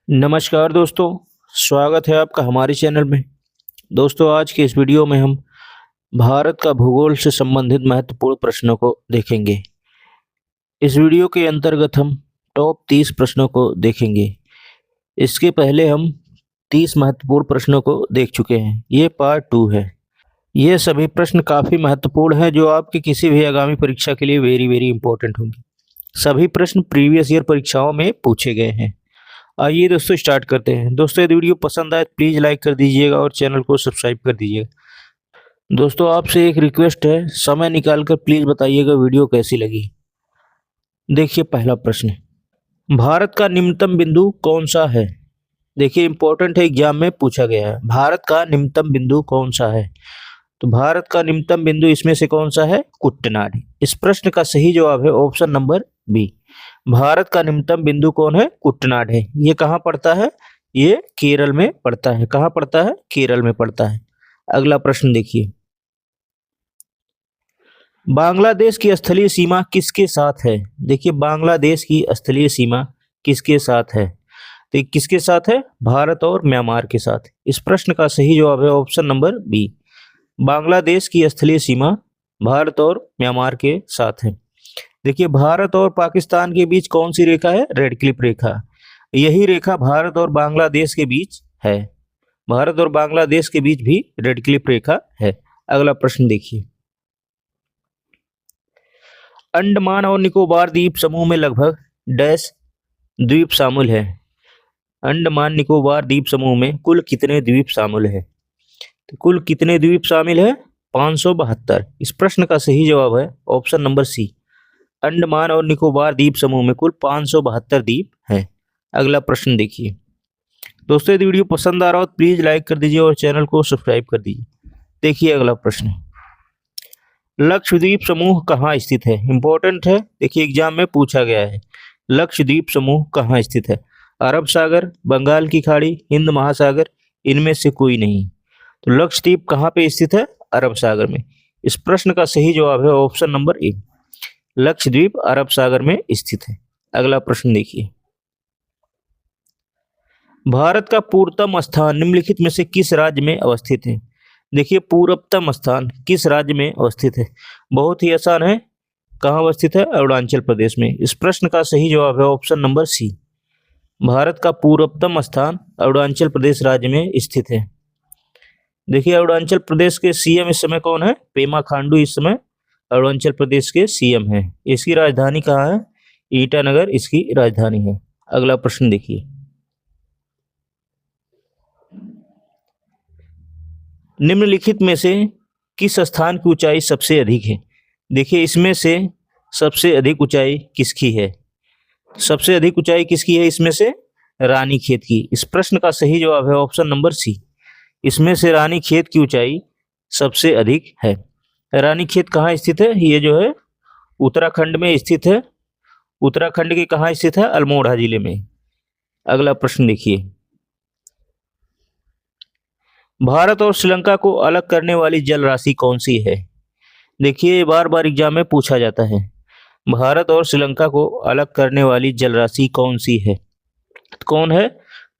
नमस्कार दोस्तों, स्वागत है आपका हमारे चैनल में। दोस्तों, आज के इस वीडियो में हम भारत का भूगोल से संबंधित महत्वपूर्ण प्रश्नों को देखेंगे। इस वीडियो के अंतर्गत हम टॉप 30 प्रश्नों को देखेंगे। इसके पहले हम 30 महत्वपूर्ण प्रश्नों को देख चुके हैं। ये पार्ट 2 है। ये सभी प्रश्न काफ़ी महत्वपूर्ण हैं जो आपकी किसी भी आगामी परीक्षा के लिए वेरी वेरी इंपॉर्टेंट होंगे। सभी प्रश्न प्रीवियस ईयर परीक्षाओं में पूछे गए हैं। आइए दोस्तों स्टार्ट करते हैं। दोस्तों, यदि वीडियो पसंद आए प्लीज़ लाइक कर दीजिएगा और चैनल को सब्सक्राइब कर दीजिएगा। दोस्तों, आपसे एक रिक्वेस्ट है, समय निकाल कर प्लीज़ बताइएगा वीडियो कैसी लगी। देखिए पहला प्रश्न, भारत का निम्नतम बिंदु कौन सा है? देखिए इंपॉर्टेंट है, एग्जाम में पूछा गया है। भारत का निम्नतम बिंदु कौन सा है? तो भारत का निम्नतम बिंदु इसमें से कौन सा है? कुट्टनाड। इस प्रश्न का सही जवाब है ऑप्शन नंबर बी। भारत का निम्नतम बिंदु कौन है? कुट्टनाड है। ये कहाँ पड़ता है? ये केरल में पड़ता है। कहाँ पड़ता है? केरल में पड़ता है। अगला प्रश्न देखिए, बांग्लादेश की स्थलीय सीमा किसके साथ है? देखिए बांग्लादेश की स्थलीय सीमा किसके साथ है? तो ये किसके साथ है? भारत और म्यांमार के साथ। इस प्रश्न का सही जवाब है ऑप्शन नंबर बी। बांग्लादेश की स्थलीय सीमा भारत और म्यांमार के साथ है। देखिए भारत और पाकिस्तान के बीच कौन सी रेखा है? रेड क्लिफ रेखा। यही रेखा भारत और बांग्लादेश के बीच है। भारत और बांग्लादेश के बीच भी रेड क्लिफ रेखा है। अगला प्रश्न देखिए, अंडमान और निकोबार द्वीप समूह में लगभग डैश द्वीप शामिल है। अंडमान निकोबार द्वीप समूह में कुल कितने द्वीप शामिल है? तो कुल कितने द्वीप शामिल है? 572। इस प्रश्न का सही जवाब है ऑप्शन नंबर सी। अंडमान और निकोबार द्वीप समूह में कुल 572 द्वीप हैं। अगला प्रश्न देखिए। दोस्तों, यदि वीडियो पसंद आ रहा हो तो प्लीज लाइक कर दीजिए और चैनल को सब्सक्राइब कर दीजिए। देखिए अगला प्रश्न, लक्षद्वीप समूह कहाँ स्थित है? इंपॉर्टेंट है, देखिए एग्जाम में पूछा गया है। लक्षद्वीप समूह कहाँ स्थित है? अरब सागर, बंगाल की खाड़ी, हिंद महासागर, इनमें से कोई नहीं। तो लक्षद्वीप कहाँ पे स्थित है? अरब सागर में। इस प्रश्न का सही जवाब है ऑप्शन नंबर ए। लक्षद्वीप अरब सागर में स्थित है। अगला प्रश्न देखिए, भारत का पूर्वतम स्थान निम्नलिखित में से किस राज्य में अवस्थित है? देखिए पूर्वतम स्थान किस राज्य में अवस्थित है? बहुत ही आसान है, कहाँ अवस्थित है? अरुणाचल प्रदेश में। इस प्रश्न का सही जवाब है ऑप्शन नंबर सी। भारत का पूर्वतम स्थान अरुणाचल प्रदेश राज्य में स्थित है। देखिए अरुणाचल प्रदेश के सीएम इस समय कौन है? पेमा खांडू इस समय अरुणाचल प्रदेश के सीएम हैं। इसकी राजधानी कहाँ है? ईटानगर इसकी राजधानी है। अगला प्रश्न देखिए, निम्नलिखित में से किस स्थान की ऊंचाई सबसे अधिक है? देखिए इसमें से सबसे अधिक ऊंचाई किसकी है? सबसे अधिक ऊंचाई किसकी है इसमें से? रानीखेत की। इस प्रश्न का सही जवाब है ऑप्शन नंबर सी। इसमें से रानीखेत की ऊंचाई सबसे अधिक है। रानीखेत कहाँ स्थित है? ये जो है उत्तराखंड में स्थित है। उत्तराखंड के कहाँ स्थित है? अल्मोड़ा जिले में। अगला प्रश्न देखिए, भारत और श्रीलंका को अलग करने वाली जल राशि कौन सी है? देखिए बार बार एग्जाम में पूछा जाता है, भारत और श्रीलंका को अलग करने वाली जल राशि कौन सी है? कौन है?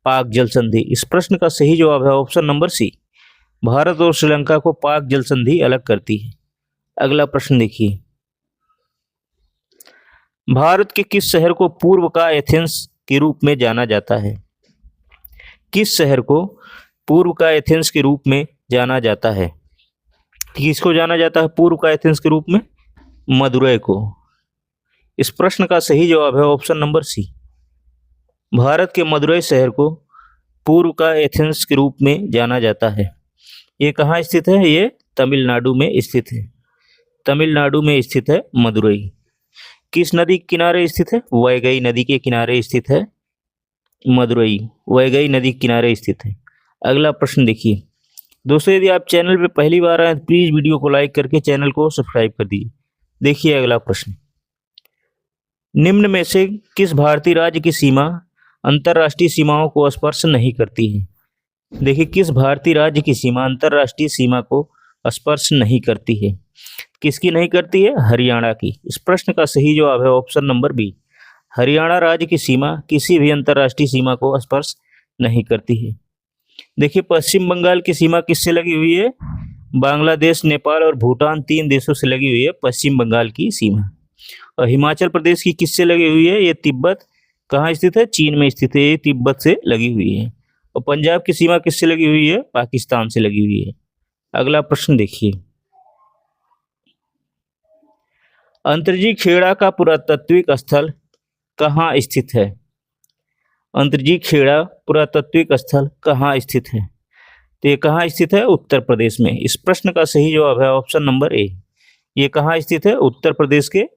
पाक जल संधि। इस प्रश्न का सही जवाब है ऑप्शन नंबर सी। भारत और श्रीलंका को पाक जल संधि अलग करती है। अगला प्रश्न देखिए, भारत के किस शहर को पूर्व का एथेंस के रूप में जाना जाता है? किस शहर को पूर्व का एथेंस के रूप में जाना जाता है? किसको जाना जाता है पूर्व का एथेंस के रूप में? मदुरै को। इस प्रश्न का सही जवाब है ऑप्शन नंबर सी। भारत के मदुरै शहर को पूर्व का एथेंस के रूप में जाना जाता है। ये कहाँ स्थित है? ये तमिलनाडु में स्थित है। तमिलनाडु में स्थित है मदुरै। किस नदी के किनारे स्थित है? वैगई नदी के किनारे स्थित है मदुरै। वैगई नदी के किनारे स्थित है। अगला प्रश्न देखिए। दोस्तों, यदि आप चैनल पे पहली बार आए तो प्लीज वीडियो को लाइक करके चैनल को सब्सक्राइब कर दीजिए। देखिए अगला प्रश्न, निम्न में से किस भारतीय राज्य की सीमा अंतर्राष्ट्रीय सीमाओं को स्पर्श नहीं करती है? देखिए किस भारतीय राज्य की सीमा अंतर्राष्ट्रीय सीमा को स्पर्श नहीं करती है? किसकी नहीं करती है? हरियाणा की। इस प्रश्न का सही जवाब है ऑप्शन नंबर बी। हरियाणा राज्य की सीमा किसी भी अंतर्राष्ट्रीय सीमा को स्पर्श नहीं करती है। देखिए पश्चिम बंगाल की सीमा किससे लगी हुई है? बांग्लादेश, नेपाल और भूटान 3 देशों से लगी हुई है पश्चिम बंगाल की सीमा। और हिमाचल प्रदेश की किससे लगी हुई है? ये तिब्बत कहाँ स्थित है? चीन में स्थित है, ये तिब्बत से लगी हुई है। और पंजाब की सीमा किससे लगी हुई है? पाकिस्तान से लगी हुई है। अगला प्रश्न देखिए, अंतर्जी खेड़ा का पुरातात्विक स्थल कहाँ स्थित है? अंतर्जी खेड़ा पुरातात्विक स्थल कहाँ स्थित है? तो ये कहाँ स्थित है? उत्तर प्रदेश में। इस प्रश्न का सही जवाब है ऑप्शन नंबर ए। ये कहाँ स्थित है? उत्तर प्रदेश के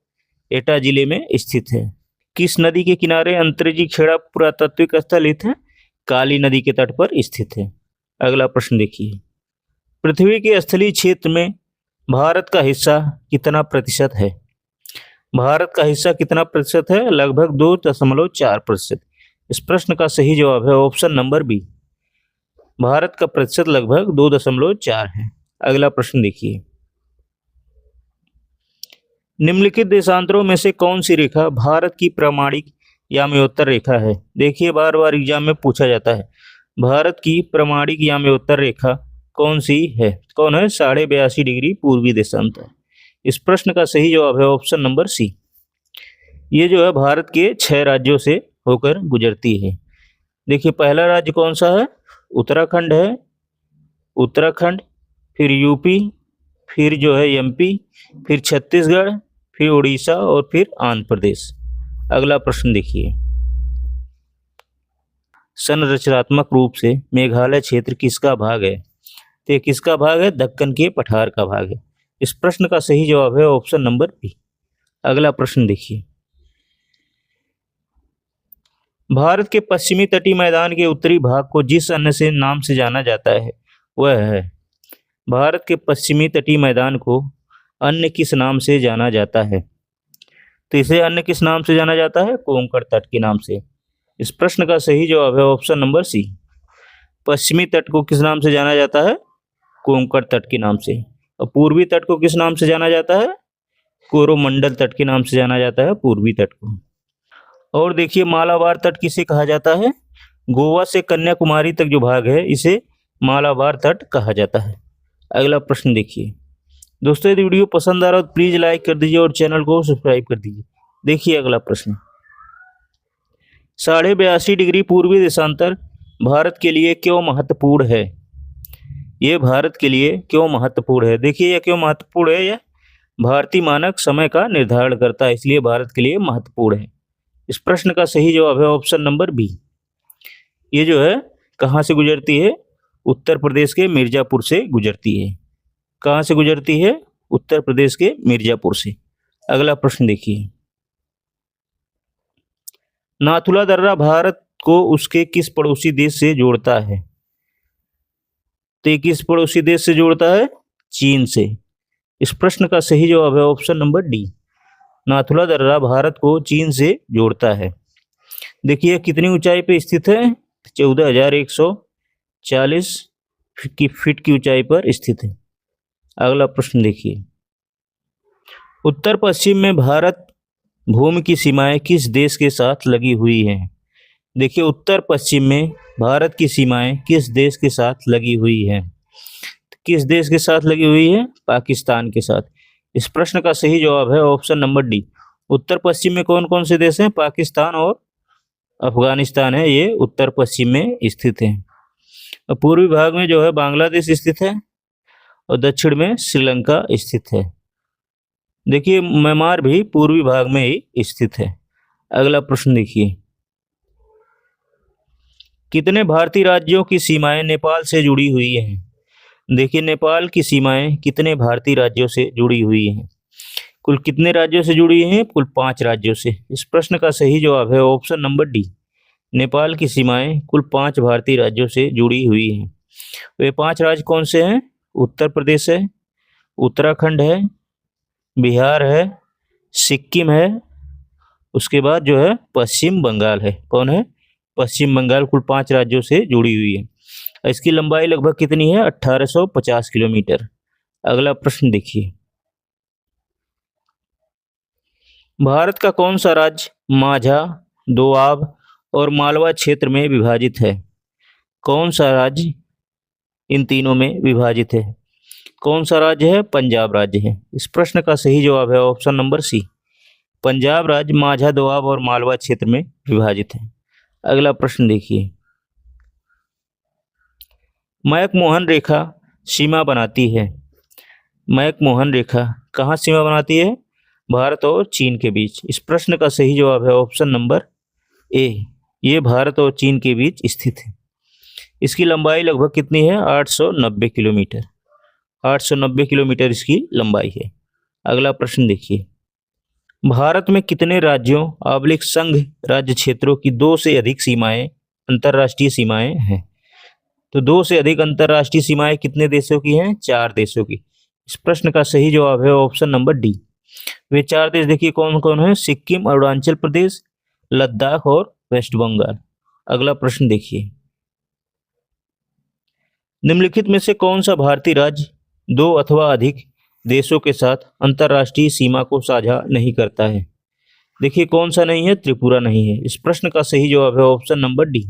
एटा जिले में स्थित है। किस नदी के किनारे अंतर्जी खेड़ा पुरातात्विक स्थल स्थित है? काली नदी के तट पर स्थित है। अगला प्रश्न देखिए, पृथ्वी के स्थलीय क्षेत्र में भारत का हिस्सा कितना प्रतिशत है? भारत का हिस्सा कितना प्रतिशत है? लगभग 2.4%। इस प्रश्न का सही जवाब है ऑप्शन नंबर बी। भारत का प्रतिशत लगभग 2.4 है। अगला प्रश्न देखिए, निम्नलिखित देशांतरों में से कौन सी रेखा भारत की प्रमाणिक याम्योत्तर रेखा है? देखिए बार बार एग्जाम में पूछा जाता है, भारत की प्रमाणिक याम्योत्तर रेखा कौन सी है? कौन है? 82.5 डिग्री पूर्वी देशांतर। इस प्रश्न का सही जवाब है ऑप्शन नंबर सी। ये जो है भारत के 6 राज्यों से होकर गुजरती है। देखिए पहला राज्य कौन सा है? उत्तराखंड है, उत्तराखंड, फिर यूपी, फिर जो है एमपी, फिर छत्तीसगढ़, फिर उड़ीसा और फिर आंध्र प्रदेश। अगला प्रश्न देखिए, संरचनात्मक रूप से मेघालय क्षेत्र किसका भाग है? तो ये किसका भाग है? दक्कन के पठार का भाग है। इस प्रश्न का सही जवाब है ऑप्शन नंबर बी। अगला प्रश्न देखिए, भारत के पश्चिमी तटीय मैदान के उत्तरी भाग को जिस अन्य से नाम से जाना जाता है वह है? भारत के पश्चिमी तटीय मैदान को अन्य किस नाम से जाना जाता है? तो इसे अन्य किस नाम से जाना जाता है? कोंकण तट के नाम से। इस प्रश्न का सही जवाब है ऑप्शन नंबर सी। पश्चिमी तट को किस नाम से जाना जाता है? कोंकण तट के नाम से। और पूर्वी तट को किस नाम से जाना जाता है? कोरोमंडल तट के नाम से जाना जाता है पूर्वी तट को। और देखिए मालाबार तट किसे कहा जाता है? गोवा से कन्याकुमारी तक जो भाग है इसे मालाबार तट कहा जाता है। अगला प्रश्न देखिए, दोस्तों यदि वीडियो पसंद आ रहा हो तो प्लीज लाइक कर दीजिए और चैनल को सब्सक्राइब कर दीजिए। देखिए अगला प्रश्न, 82.5 डिग्री पूर्वी देशांतर भारत के लिए क्यों महत्वपूर्ण है? ये भारत के लिए क्यों महत्वपूर्ण है? देखिए यह क्यों महत्वपूर्ण है? यह भारतीय मानक समय का निर्धारण करता है, इसलिए भारत के लिए महत्वपूर्ण है। इस प्रश्न का सही जवाब है ऑप्शन नंबर बी। ये जो है कहाँ से गुजरती है? उत्तर प्रदेश के मिर्जापुर से गुजरती है। कहाँ से गुजरती है? उत्तर प्रदेश के मिर्जापुर से। अगला प्रश्न देखिए, नाथुला दर्रा भारत को उसके किस पड़ोसी देश से जोड़ता है? तो ये किस पड़ोसी देश से जोड़ता है? चीन से। इस प्रश्न का सही जवाब है ऑप्शन नंबर डी। नाथुला दर्रा भारत को चीन से जोड़ता है। देखिए कितनी ऊंचाई पे स्थित है? 14,140 फीट की ऊंचाई पर स्थित है। अगला प्रश्न देखिए, उत्तर पश्चिम में भारत भूमि की सीमाएं किस देश के साथ लगी हुई हैं? देखिए उत्तर पश्चिम में भारत की सीमाएं किस देश के साथ लगी हुई हैं? किस देश के साथ लगी हुई है? पाकिस्तान के साथ। इस प्रश्न का सही जवाब है ऑप्शन नंबर डी। उत्तर पश्चिम में कौन कौन से देश हैं? पाकिस्तान और अफगानिस्तान है, ये उत्तर पश्चिम में स्थित है। और पूर्वी भाग में जो है बांग्लादेश स्थित है और दक्षिण में श्रीलंका स्थित है। देखिए म्यांमार भी पूर्वी भाग में ही स्थित है। अगला प्रश्न देखिए, कितने भारतीय राज्यों की सीमाएं नेपाल से जुड़ी हुई हैं? देखिए नेपाल की सीमाएं कितने भारतीय राज्यों से जुड़ी हुई हैं? कुल कितने राज्यों से जुड़ी हैं? कुल 5 राज्यों से। इस प्रश्न का सही जवाब है ऑप्शन नंबर डी। नेपाल की सीमाएं कुल 5 भारतीय राज्यों से जुड़ी हुई हैं। वे 5 राज्य कौन से हैं? उत्तर प्रदेश है, उत्तराखंड है, बिहार है, सिक्किम है, उसके बाद जो है पश्चिम बंगाल है। कौन है? पश्चिम बंगाल। कुल 5 राज्यों से जुड़ी हुई है। इसकी लंबाई लगभग कितनी है? 1850 किलोमीटर। अगला प्रश्न देखिए, भारत का कौन सा राज्य माझा, दोआब और मालवा क्षेत्र में विभाजित है? कौन सा राज्य इन तीनों में विभाजित है? कौन सा राज्य है? पंजाब राज्य है। इस प्रश्न का सही जवाब है ऑप्शन नंबर सी, पंजाब राज्य माझा, दोआब और मालवा क्षेत्र में विभाजित है। अगला प्रश्न देखिए, मैकमोहन रेखा सीमा बनाती है। मैकमोहन रेखा कहाँ सीमा बनाती है? भारत और चीन के बीच। इस प्रश्न का सही जवाब है ऑप्शन नंबर ए, ये भारत और चीन के बीच स्थित है। इसकी लंबाई लगभग कितनी है? 890 किलोमीटर। 890 किलोमीटर इसकी लंबाई है। अगला प्रश्न देखिए, भारत में कितने राज्यों आबलिक संघ राज्य क्षेत्रों की 2 से अधिक सीमाएं अंतर्राष्ट्रीय सीमाएं हैं? तो 2 से अधिक अंतर्राष्ट्रीय सीमाएं कितने देशों की हैं? 4 देशों की। इस प्रश्न का सही जवाब है ऑप्शन नंबर डी। वे 4 देश देखिए कौन कौन है? सिक्किम, अरुणाचल प्रदेश, लद्दाख और वेस्ट बंगाल। अगला प्रश्न देखिए, निम्नलिखित में से कौन सा भारतीय राज्य 2 अथवा अधिक देशों के साथ अंतर्राष्ट्रीय सीमा को साझा नहीं करता है? देखिए कौन सा नहीं है? त्रिपुरा नहीं है। इस प्रश्न का सही जवाब है ऑप्शन नंबर डी,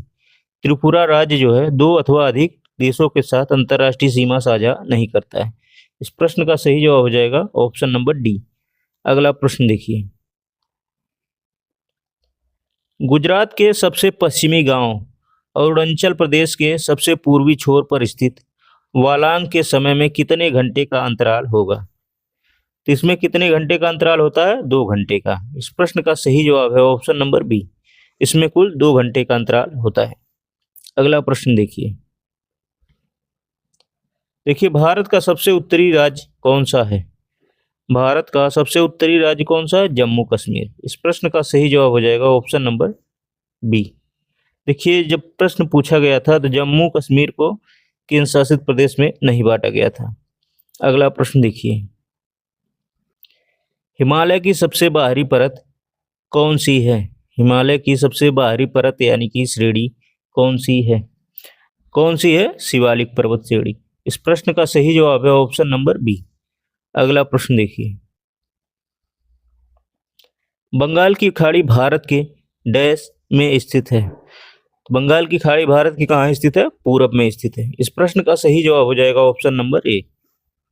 त्रिपुरा राज्य जो है 2 अथवा अधिक देशों के साथ अंतर्राष्ट्रीय सीमा साझा नहीं करता है। इस प्रश्न का सही जवाब हो जाएगा ऑप्शन नंबर डी। अगला प्रश्न देखिए, गुजरात के सबसे पश्चिमी गांव अरुणाचल प्रदेश के सबसे पूर्वी छोर पर स्थित वालांग के समय में कितने घंटे का अंतराल होगा? तो इसमें कितने घंटे का अंतराल होता है? 2 घंटे का। इस प्रश्न का सही जवाब है ऑप्शन नंबर बी, इसमें कुल 2 घंटे का अंतराल होता है। अगला प्रश्न देखिए, भारत का सबसे उत्तरी राज्य कौन सा है? भारत का सबसे उत्तरी राज्य कौन सा है? जम्मू कश्मीर। इस प्रश्न का सही जवाब हो जाएगा ऑप्शन नंबर बी। देखिए जब प्रश्न पूछा गया था तो जम्मू कश्मीर को केंद्र शासित प्रदेश में नहीं बांटा गया था। अगला प्रश्न देखिए, हिमालय की सबसे बाहरी परत कौन सी है? हिमालय की सबसे बाहरी परत यानी कि श्रेणी कौन सी है? कौन सी है? शिवालिक पर्वत श्रेणी। इस प्रश्न का सही जवाब है ऑप्शन नंबर बी। अगला प्रश्न देखिए, बंगाल की खाड़ी भारत के डैश में स्थित है। बंगाल की खाड़ी भारत की कहाँ स्थित है? पूरब में स्थित है। इस प्रश्न का सही जवाब हो जाएगा ऑप्शन नंबर ए,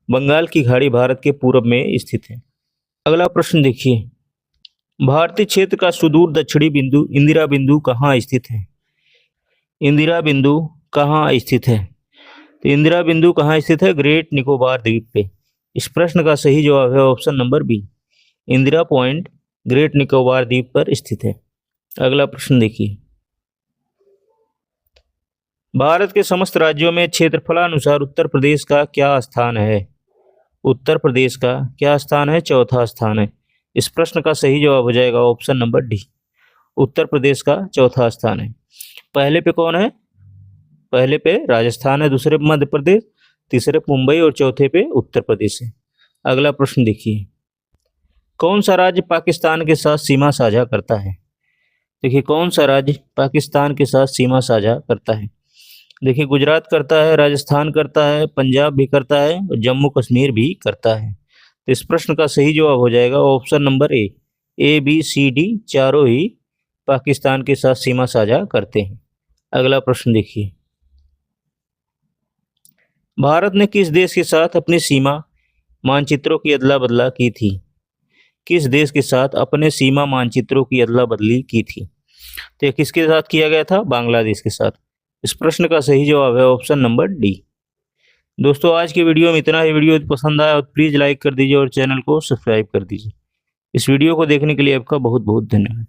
बंगाल की खाड़ी भारत के पूरब में स्थित है। अगला प्रश्न देखिए, भारतीय क्षेत्र का सुदूर दक्षिणी बिंदु इंदिरा बिंदु कहाँ स्थित है? इंदिरा बिंदु कहाँ स्थित है? तो इंदिरा बिंदु कहाँ स्थित है? ग्रेट निकोबार द्वीप पे। इस प्रश्न का सही जवाब है option number B, Indira Point Great Nicobar द्वीप पर स्थित है। अगला प्रश्न देखिए, भारत के समस्त राज्यों में क्षेत्रफलानुसार उत्तर प्रदेश का क्या स्थान है? उत्तर प्रदेश का क्या स्थान है? चौथा स्थान है। इस प्रश्न का सही जवाब हो जाएगा option number D, Uttar Pradesh का चौथा स्थान है। पहले पे कौन है? पहले पे राजस्थान है, दूसरे पे मध्य प्रदेश, तीसरे पे मुंबई और चौथे पे उत्तर प्रदेश है। अगला प्रश्न देखिए, कौन सा राज्य पाकिस्तान के साथ सीमा साझा करता है? देखिए कौन सा राज्य पाकिस्तान के साथ सीमा साझा करता है? देखिए गुजरात करता है, राजस्थान करता है, पंजाब भी करता है और जम्मू कश्मीर भी करता है। तो इस प्रश्न का सही जवाब हो जाएगा option number A, B C D चारों ही पाकिस्तान के साथ सीमा साझा करते हैं। अगला प्रश्न देखिए, भारत ने किस देश के साथ अपनी सीमा मानचित्रों की अदला बदला की थी? किस देश के साथ अपने सीमा मानचित्रों की अदला बदली की थी? तो किसके साथ किया गया था? बांग्लादेश के साथ। इस प्रश्न का सही जवाब है ऑप्शन नंबर डी। दोस्तों आज की वीडियो में इतना ही। वीडियो पसंद आया तो प्लीज़ लाइक कर दीजिए और चैनल को सब्सक्राइब कर दीजिए। इस वीडियो को देखने के लिए आपका बहुत बहुत धन्यवाद।